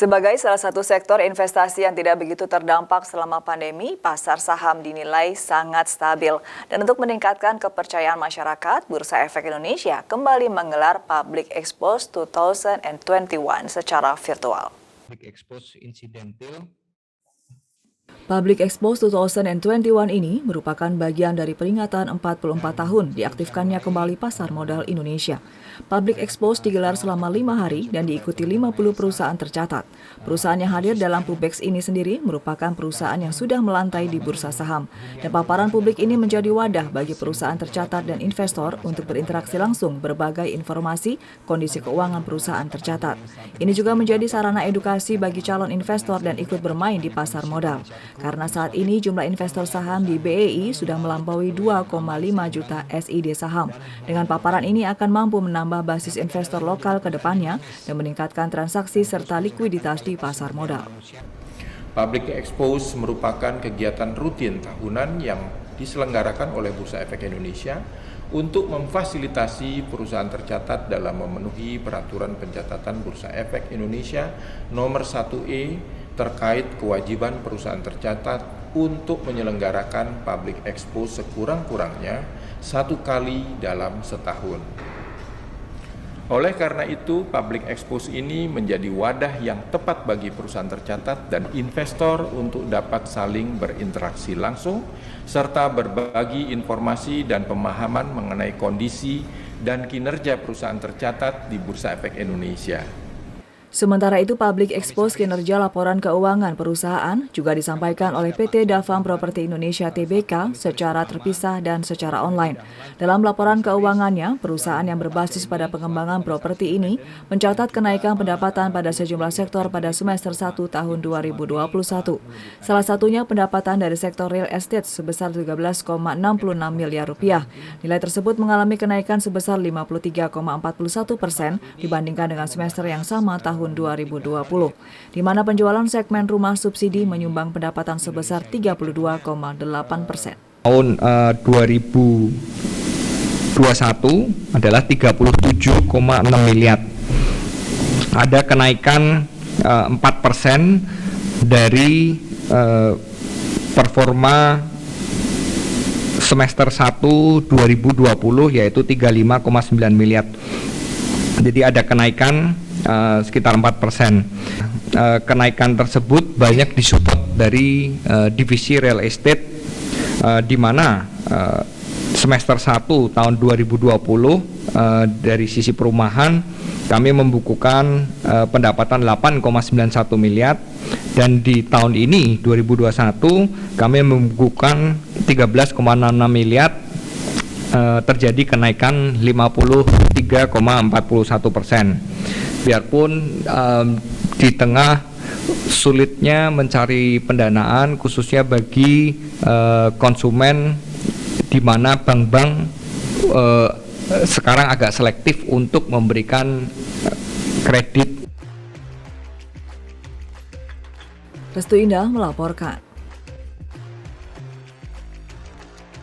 Sebagai salah satu sektor investasi yang tidak begitu terdampak selama pandemi, pasar saham dinilai sangat stabil. Dan untuk meningkatkan kepercayaan masyarakat, Bursa Efek Indonesia kembali menggelar Public Expose 2021 secara virtual. Public Expose 2021 ini merupakan bagian dari peringatan 44 tahun diaktifkannya kembali pasar modal Indonesia. Public Expose digelar selama 5 hari dan diikuti 50 perusahaan tercatat. Perusahaan yang hadir dalam Pubex ini sendiri merupakan perusahaan yang sudah melantai di bursa saham. Dan paparan publik ini menjadi wadah bagi perusahaan tercatat dan investor untuk berinteraksi langsung berbagai informasi kondisi keuangan perusahaan tercatat. Ini juga menjadi sarana edukasi bagi calon investor dan ikut bermain di pasar modal. Karena saat ini jumlah investor saham di BEI sudah melampaui 2,5 juta SID saham. Dengan paparan ini akan mampu menambah basis investor lokal ke depannya dan meningkatkan transaksi serta likuiditas di pasar modal. Public Expose merupakan kegiatan rutin tahunan yang diselenggarakan oleh Bursa Efek Indonesia untuk memfasilitasi perusahaan tercatat dalam memenuhi peraturan pencatatan Bursa Efek Indonesia nomor 1E terkait kewajiban perusahaan tercatat untuk menyelenggarakan public expose sekurang-kurangnya 1 kali dalam setahun. Oleh karena itu, public expose ini menjadi wadah yang tepat bagi perusahaan tercatat dan investor untuk dapat saling berinteraksi langsung serta berbagi informasi dan pemahaman mengenai kondisi dan kinerja perusahaan tercatat di Bursa Efek Indonesia. Sementara itu, Public Expose kinerja laporan keuangan perusahaan juga disampaikan oleh PT Dalfam Properti Indonesia Tbk secara terpisah dan secara online. Dalam laporan keuangannya, perusahaan yang berbasis pada pengembangan properti ini mencatat kenaikan pendapatan pada sejumlah sektor pada semester 1 tahun 2021. Salah satunya pendapatan dari sektor real estate sebesar 13,66 miliar rupiah. Nilai tersebut mengalami kenaikan sebesar 53,41% dibandingkan dengan semester yang sama tahun 2020, di mana penjualan segmen rumah subsidi menyumbang pendapatan sebesar 32,8%. Tahun 2021 adalah 37,6 miliar. Ada kenaikan 4% dari performa semester 1 2020 yaitu 35,9 miliar. Jadi ada kenaikan sekitar 4%. Kenaikan tersebut banyak disupport dari divisi real estate, di mana semester 1 tahun 2020 dari sisi perumahan kami membukukan pendapatan 8,91 miliar dan di tahun ini 2021 kami membukukan 13,66 miliar. Terjadi kenaikan 53,41%. Biarpun di tengah sulitnya mencari pendanaan khususnya bagi konsumen, di mana bank-bank sekarang agak selektif untuk memberikan kredit. Restu Indah melaporkan.